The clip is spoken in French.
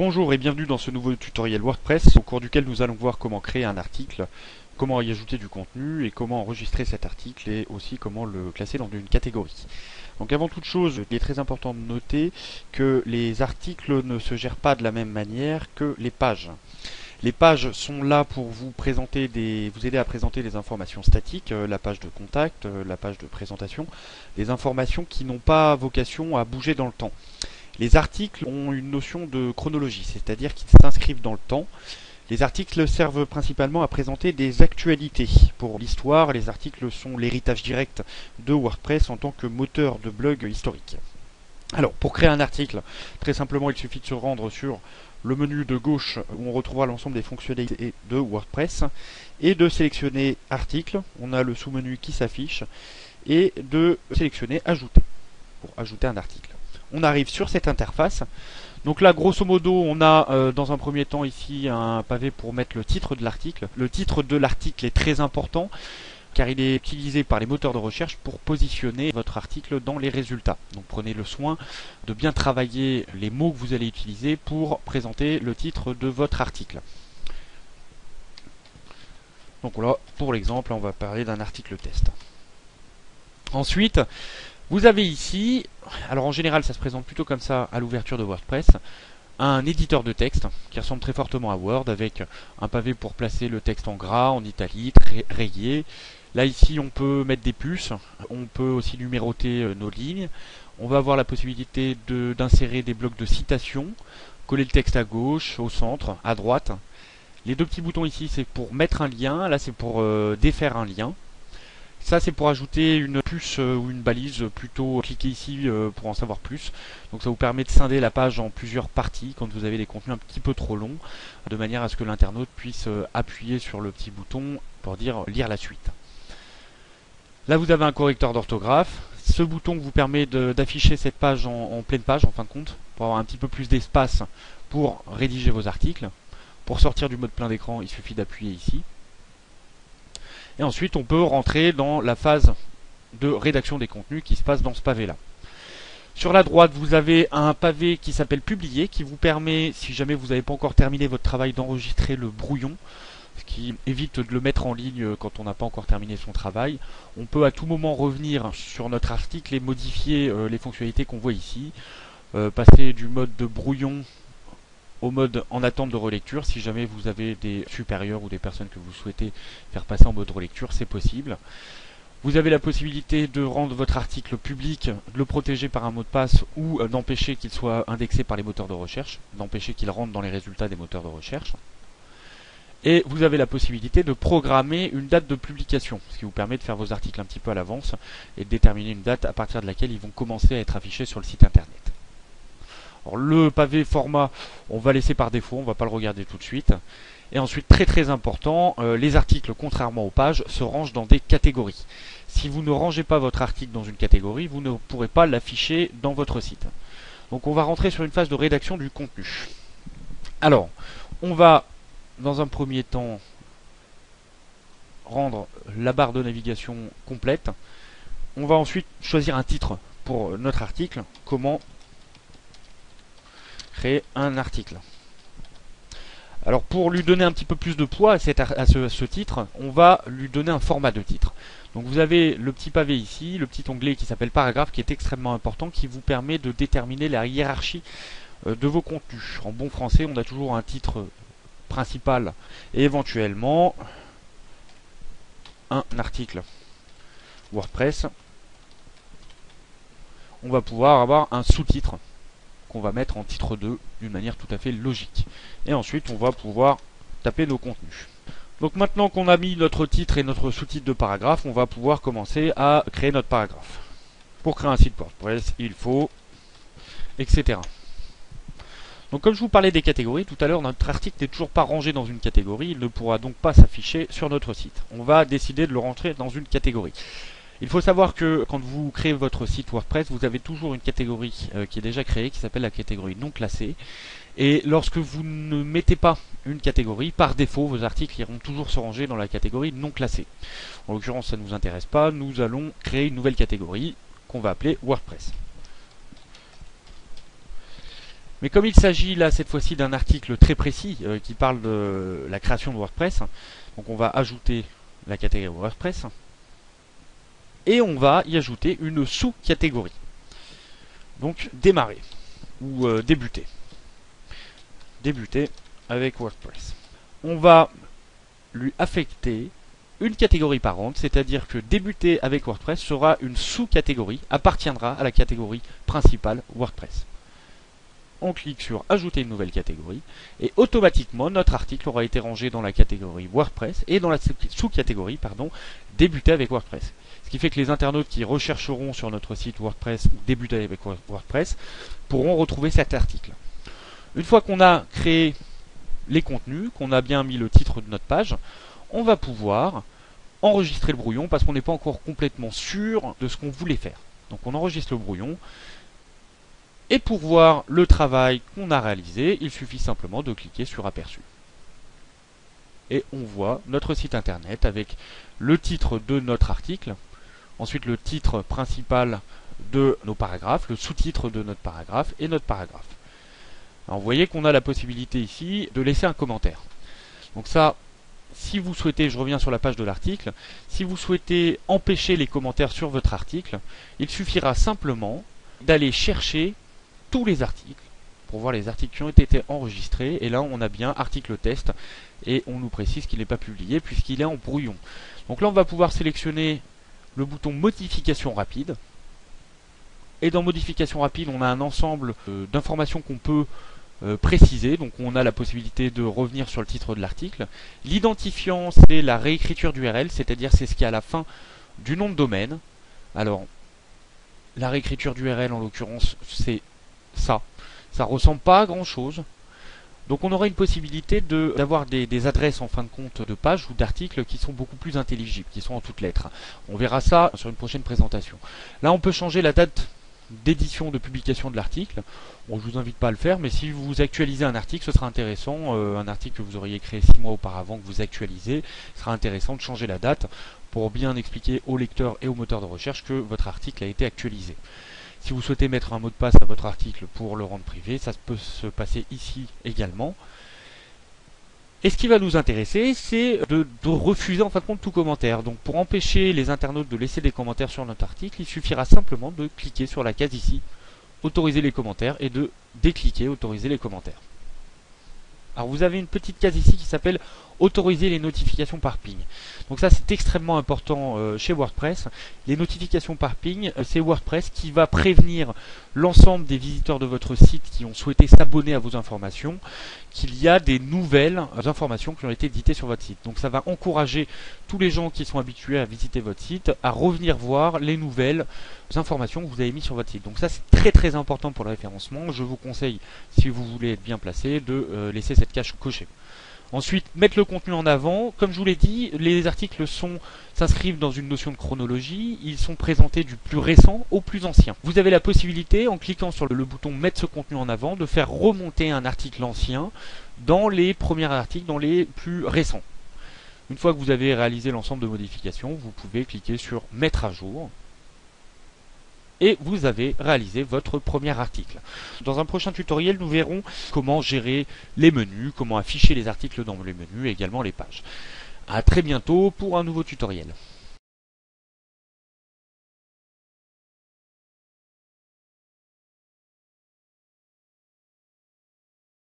Bonjour et bienvenue dans ce nouveau tutoriel WordPress au cours duquel nous allons voir comment créer un article, comment y ajouter du contenu et comment enregistrer cet article et aussi comment le classer dans une catégorie. Donc avant toute chose, il est très important de noter que les articles ne se gèrent pas de la même manière que les pages. Les pages sont là pour vous aider à présenter des informations statiques, la page de contact, la page de présentation, des informations qui n'ont pas vocation à bouger dans le temps. Les articles ont une notion de chronologie, c'est-à-dire qu'ils s'inscrivent dans le temps. Les articles servent principalement à présenter des actualités. Pour l'histoire, les articles sont l'héritage direct de WordPress en tant que moteur de blog historique. Alors, pour créer un article, très simplement, il suffit de se rendre sur le menu de gauche où on retrouvera l'ensemble des fonctionnalités de WordPress et de sélectionner Article. On a le sous-menu qui s'affiche et de sélectionner Ajouter pour ajouter un article. On arrive sur cette interface. Donc là, grosso modo, on a dans un premier temps ici un pavé pour mettre le titre de l'article. Le titre de l'article est très important car il est utilisé par les moteurs de recherche pour positionner votre article dans les résultats. Donc prenez le soin de bien travailler les mots que vous allez utiliser pour présenter le titre de votre article. Donc là, pour l'exemple, on va parler d'un article test. Ensuite, vous avez ici, alors en général ça se présente plutôt comme ça à l'ouverture de WordPress, un éditeur de texte qui ressemble très fortement à Word avec un pavé pour placer le texte en gras, en italique, rayé. Là ici on peut mettre des puces, on peut aussi numéroter nos lignes. On va avoir la possibilité d'insérer des blocs de citation, coller le texte à gauche, au centre, à droite. Les deux petits boutons ici c'est pour mettre un lien, là c'est pour défaire un lien. Ça c'est pour ajouter une puce ou une balise, plutôt cliquez ici pour en savoir plus. Donc ça vous permet de scinder la page en plusieurs parties quand vous avez des contenus un petit peu trop longs, de manière à ce que l'internaute puisse appuyer sur le petit bouton pour dire lire la suite. Là vous avez un correcteur d'orthographe. Ce bouton vous permet d'afficher cette page en pleine page en fin de compte, pour avoir un petit peu plus d'espace pour rédiger vos articles. Pour sortir du mode plein d'écran, il suffit d'appuyer ici. Et ensuite, on peut rentrer dans la phase de rédaction des contenus qui se passe dans ce pavé-là. Sur la droite, vous avez un pavé qui s'appelle Publier, qui vous permet, si jamais vous n'avez pas encore terminé votre travail, d'enregistrer le brouillon, ce qui évite de le mettre en ligne quand on n'a pas encore terminé son travail. On peut à tout moment revenir sur notre article et modifier les fonctionnalités qu'on voit ici, passer du mode de brouillon au mode en attente de relecture. Si jamais vous avez des supérieurs ou des personnes que vous souhaitez faire passer en mode relecture, c'est possible. Vous avez la possibilité de rendre votre article public, de le protéger par un mot de passe ou d'empêcher qu'il soit indexé par les moteurs de recherche, d'empêcher qu'il rentre dans les résultats des moteurs de recherche. Et vous avez la possibilité de programmer une date de publication, ce qui vous permet de faire vos articles un petit peu à l'avance et de déterminer une date à partir de laquelle ils vont commencer à être affichés sur le site internet. Alors, le pavé format, on va laisser par défaut, on ne va pas le regarder tout de suite. Et ensuite, très très important, les articles, contrairement aux pages, se rangent dans des catégories. Si vous ne rangez pas votre article dans une catégorie, vous ne pourrez pas l'afficher dans votre site. Donc on va rentrer sur une phase de rédaction du contenu. Alors, on va, dans un premier temps, rendre la barre de navigation complète. On va ensuite choisir un titre pour notre article. Comment créer un article. Alors pour lui donner un petit peu plus de poids à ce titre, on va lui donner un format de titre. Donc vous avez le petit pavé ici, le petit onglet qui s'appelle paragraphe, qui est extrêmement important, qui vous permet de déterminer la hiérarchie de vos contenus. En bon français, on a toujours un titre principal et éventuellement un article WordPress. On va pouvoir avoir un sous-titre qu'on va mettre en titre 2 d'une manière tout à fait logique. Et ensuite, on va pouvoir taper nos contenus. Donc maintenant qu'on a mis notre titre et notre sous-titre de paragraphe, on va pouvoir commencer à créer notre paragraphe. Pour créer un site WordPress, il faut, etc. Donc comme je vous parlais des catégories, tout à l'heure, notre article n'est toujours pas rangé dans une catégorie, il ne pourra donc pas s'afficher sur notre site. On va décider de le rentrer dans une catégorie. Il faut savoir que quand vous créez votre site WordPress, vous avez toujours une catégorie qui est déjà créée, qui s'appelle la catégorie non classée. Et lorsque vous ne mettez pas une catégorie, par défaut, vos articles iront toujours se ranger dans la catégorie non classée. En l'occurrence, ça ne nous intéresse pas. Nous allons créer une nouvelle catégorie qu'on va appeler WordPress. Mais comme il s'agit là cette fois-ci d'un article très précis qui parle de la création de WordPress, donc on va ajouter la catégorie WordPress et on va y ajouter une sous-catégorie. Donc démarrer ou débuter. Débuter avec WordPress. On va lui affecter une catégorie parente, c'est-à-dire que débuter avec WordPress sera une sous-catégorie, appartiendra à la catégorie principale WordPress. On clique sur ajouter une nouvelle catégorie et automatiquement notre article aura été rangé dans la catégorie WordPress et dans la sous-catégorie débuter avec WordPress. Ce qui fait que les internautes qui rechercheront sur notre site WordPress ou débuter avec WordPress pourront retrouver cet article. Une fois qu'on a créé les contenus, qu'on a bien mis le titre de notre page, on va pouvoir enregistrer le brouillon parce qu'on n'est pas encore complètement sûr de ce qu'on voulait faire. Donc on enregistre le brouillon. Et pour voir le travail qu'on a réalisé, il suffit simplement de cliquer sur Aperçu. Et on voit notre site internet avec le titre de notre article, ensuite le titre principal de nos paragraphes, le sous-titre de notre paragraphe et notre paragraphe. Alors vous voyez qu'on a la possibilité ici de laisser un commentaire. Donc ça, si vous souhaitez, je reviens sur la page de l'article, si vous souhaitez empêcher les commentaires sur votre article, il suffira simplement d'aller chercher tous les articles pour voir les articles qui ont été enregistrés et là on a bien article test et on nous précise qu'il n'est pas publié puisqu'il est en brouillon. Donc là on va pouvoir sélectionner le bouton modification rapide et dans modification rapide on a un ensemble d'informations qu'on peut préciser, donc on a la possibilité de revenir sur le titre de l'article. L'identifiant c'est la réécriture d'URL, c'est-à-dire c'est ce qui est à la fin du nom de domaine. Alors la réécriture d'URL en l'occurrence c'est ça ressemble pas à grand chose. Donc on aura une possibilité d'avoir des adresses en fin de compte de pages ou d'articles qui sont beaucoup plus intelligibles, qui sont en toutes lettres. On verra ça sur une prochaine présentation. Là on peut changer la date d'édition, de publication de l'article. Bon, je vous invite pas à le faire, mais si vous actualisez un article, ce sera intéressant. Un article que vous auriez créé 6 mois auparavant, que vous actualisez, ce sera intéressant de changer la date pour bien expliquer aux lecteurs et aux moteurs de recherche que votre article a été actualisé. Si vous souhaitez mettre un mot de passe à votre article pour le rendre privé, ça peut se passer ici également. Et ce qui va nous intéresser, c'est de refuser en fin de compte tout commentaire. Donc pour empêcher les internautes de laisser des commentaires sur notre article, il suffira simplement de cliquer sur la case ici, autoriser les commentaires, et de décliquer autoriser les commentaires. Alors vous avez une petite case ici qui s'appelle autoriser les notifications par ping. Donc ça c'est extrêmement important chez WordPress. Les notifications par ping, c'est WordPress qui va prévenir l'ensemble des visiteurs de votre site qui ont souhaité s'abonner à vos informations qu'il y a des nouvelles informations qui ont été éditées sur votre site. Donc ça va encourager tous les gens qui sont habitués à visiter votre site à revenir voir les nouvelles informations que vous avez mises sur votre site. Donc ça c'est très très important pour le référencement. Je vous conseille, si vous voulez être bien placé, de laisser cette case cochée. Ensuite, mettre le contenu en avant. Comme je vous l'ai dit, les articles s'inscrivent dans une notion de chronologie. Ils sont présentés du plus récent au plus ancien. Vous avez la possibilité, en cliquant sur le bouton mettre ce contenu en avant, de faire remonter un article ancien dans les premiers articles, dans les plus récents. Une fois que vous avez réalisé l'ensemble de modifications, vous pouvez cliquer sur mettre à jour. Et vous avez réalisé votre premier article. Dans un prochain tutoriel, nous verrons comment gérer les menus, comment afficher les articles dans les menus et également les pages. A très bientôt pour un nouveau tutoriel.